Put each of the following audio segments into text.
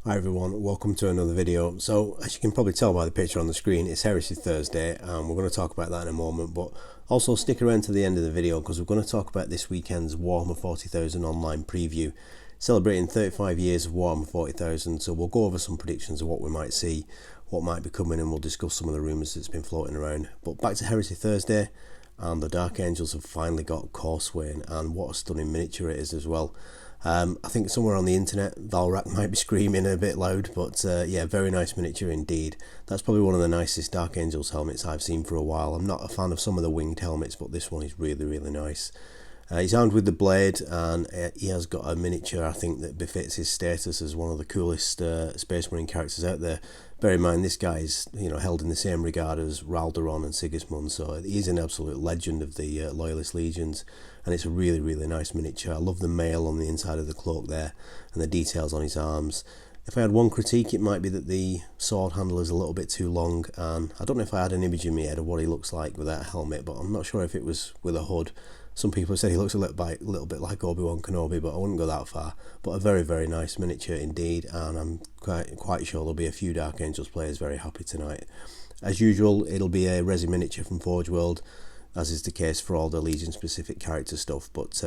Hi everyone, welcome to another video. So as you can probably tell by the picture on the screen, it's Heresy Thursday and we're going to talk about that in a moment, but also stick around to the end of the video because we're going to talk about this weekend's Warhammer 40,000 online preview, celebrating 35 years of Warhammer 40,000. So we'll go over some predictions of what we might see, what might be coming, and we'll discuss some of the rumours that's been floating around. But back to Heresy Thursday, and the Dark Angels have finally got Corswain, and what a stunning miniature it is as well. I think somewhere on the internet Valrak might be screaming a bit loud, but yeah, very nice miniature indeed. That's probably one of the nicest Dark Angels helmets I've seen for a while. I'm not a fan of some of the winged helmets, but this one is really nice. He's armed with the blade, and he has got a miniature I think that befits his status as one of the coolest Space Marine characters out there. Bear in mind, this guy is held in the same regard as Raldoron and Sigismund, so he's an absolute legend of the Loyalist Legions, and it's a really nice miniature. I love the mail on the inside of the cloak there, and the details on his arms. If I had one critique, it might be that the sword handle is a little bit too long, and I don't know if I had an image in my head of what he looks like without a helmet, but I'm not sure if it was with a hood. Some people have said he looks a little bit like Obi-Wan Kenobi, but I wouldn't go that far. But a very nice miniature indeed, and I'm quite sure there'll be a few Dark Angels players very happy tonight. As usual, it'll be a Resi miniature from Forge World, as is the case for all the Legion specific character stuff. But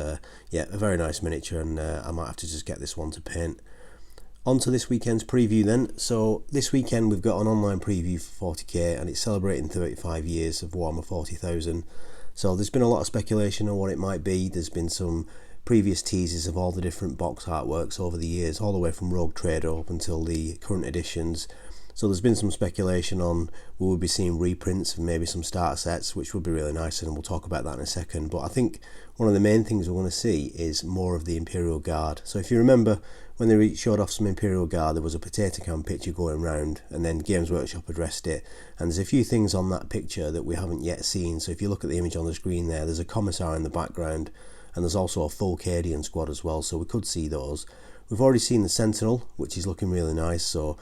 yeah, a very nice miniature, and I might have to just get this one to paint. On to this weekend's preview then. So this weekend we've got an online preview for 40k, and it's celebrating 35 years of Warhammer 40,000. So there's been a lot of speculation on what it might be. There's been some previous teases of all the different box artworks over the years, all the way from Rogue Trader up until the current editions. So there's been some speculation on we will be seeing reprints of maybe some starter sets, which would be really nice, and we'll talk about that in a second. But I think one of the main things we're going to see is more of the Imperial Guard. So if you remember, when they showed off some Imperial Guard, there was a potato can picture going round, and then Games Workshop addressed it, and there's a few things on that picture that we haven't yet seen. So if you look at the image on the screen there's a Commissar in the background, and there's also a full Cadian squad as well, so we could see those. We've already seen the Sentinel, which is looking really nice, so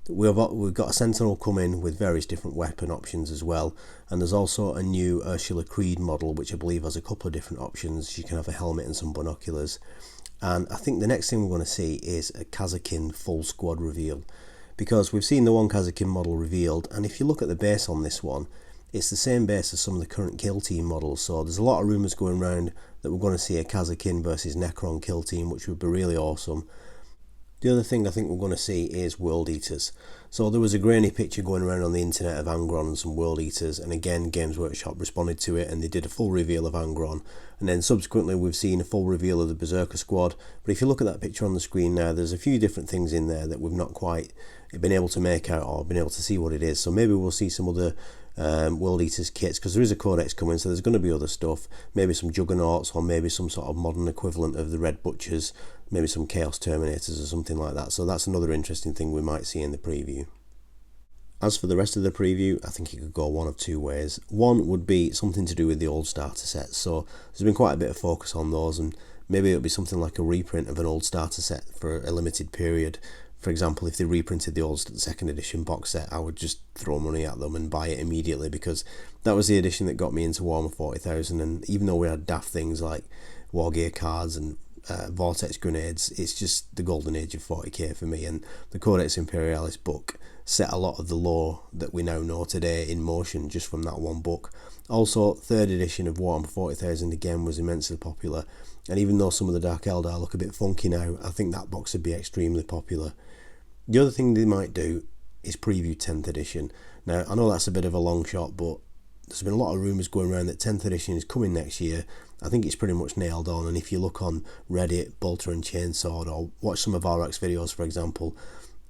we've got a Sentinel coming with various different weapon options as well, and there's also a new Ursula Creed model, which I believe has a couple of different options. You can have a helmet and some binoculars. And I think the next thing we're going to see is a Kazakin full squad reveal, because we've seen the one Kazakin model revealed, and if you look at the base on this one, it's the same base as some of the current kill team models. So there's a lot of rumours going around that we're going to see a Kazakin versus Necron kill team, which would be really awesome. The other thing I think we're going to see is World Eaters. So there was a grainy picture going around on the internet of Angron and some World Eaters, and again Games Workshop responded to it and they did a full reveal of Angron, and then subsequently we've seen a full reveal of the Berserker squad. But if you look at that picture on the screen now, there's a few different things in there that we've not quite been able to make out or been able to see what it is. So maybe we'll see some other World Eaters kits, because there is a Codex coming, so there's going to be other stuff, maybe some Juggernauts, or maybe some sort of modern equivalent of the Red Butchers, maybe some Chaos Terminators or something like that. So that's another interesting thing we might see in the preview. As for the rest of the preview, I think it could go one of two ways. One would be something to do with the old starter sets, so there's been quite a bit of focus on those, and maybe it'll be something like a reprint of an old starter set for a limited period. For example, if they reprinted the old second edition box set, I would just throw money at them and buy it immediately, because that was the edition that got me into Warhammer 40,000, and even though we had daft things like War Gear cards and Vortex grenades, it's just the golden age of 40k for me, and the Codex Imperialis book set a lot of the lore that we now know today in motion just from that one book. Also, third edition of Warhammer 40,000 again was immensely popular, and even though some of the Dark Eldar look a bit funky now, I think that box would be extremely popular. The other thing they might do is preview 10th edition. Now, I know that's a bit of a long shot, but there's been a lot of rumours going around that 10th edition is coming next year. I think it's pretty much nailed on, and if you look on Reddit, Bolter and Chainsword, or watch some of Valrak's videos for example,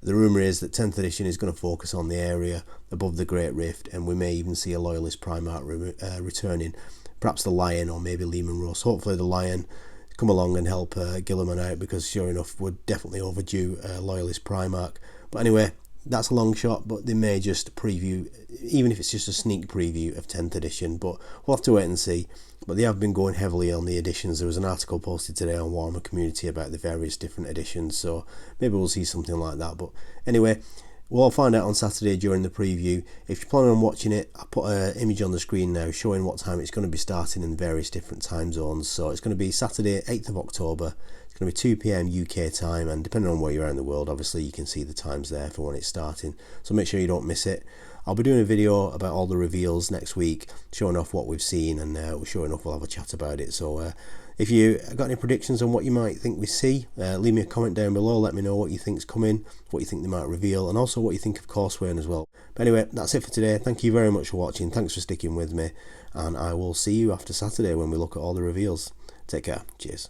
the rumour is that 10th edition is going to focus on the area above the Great Rift, and we may even see a Loyalist Primarch returning, perhaps the Lion or maybe Lehman Russ. Hopefully the Lion come along and help Gilliman out, because sure enough we're definitely overdue a Loyalist Primarch. But anyway, that's a long shot, but they may just preview, even if it's just a sneak preview of 10th edition, but we'll have to wait and see. But they have been going heavily on the editions. There was an article posted today on Warhammer Community about the various different editions, so maybe we'll see something like that. But anyway, We'll all find out on Saturday during the preview. If you're planning on watching it, I put an image on the screen now showing what time it's going to be starting in various different time zones. So it's going to be Saturday 8th of October. It's going to be 2 PM UK time, and depending on where you're in the world, obviously you can see the times there for when it's starting. So make sure you don't miss it. I'll be doing a video about all the reveals next week, showing off what we've seen, and sure enough we'll have a chat about it. So if you got any predictions on what you might think we see, leave me a comment down below. Let me know what you think's coming, what you think they might reveal, and also what you think of Corswain as well. But anyway, that's it for today. Thank you very much for watching. Thanks for sticking with me, and I will see you after Saturday when we look at all the reveals. Take care. Cheers.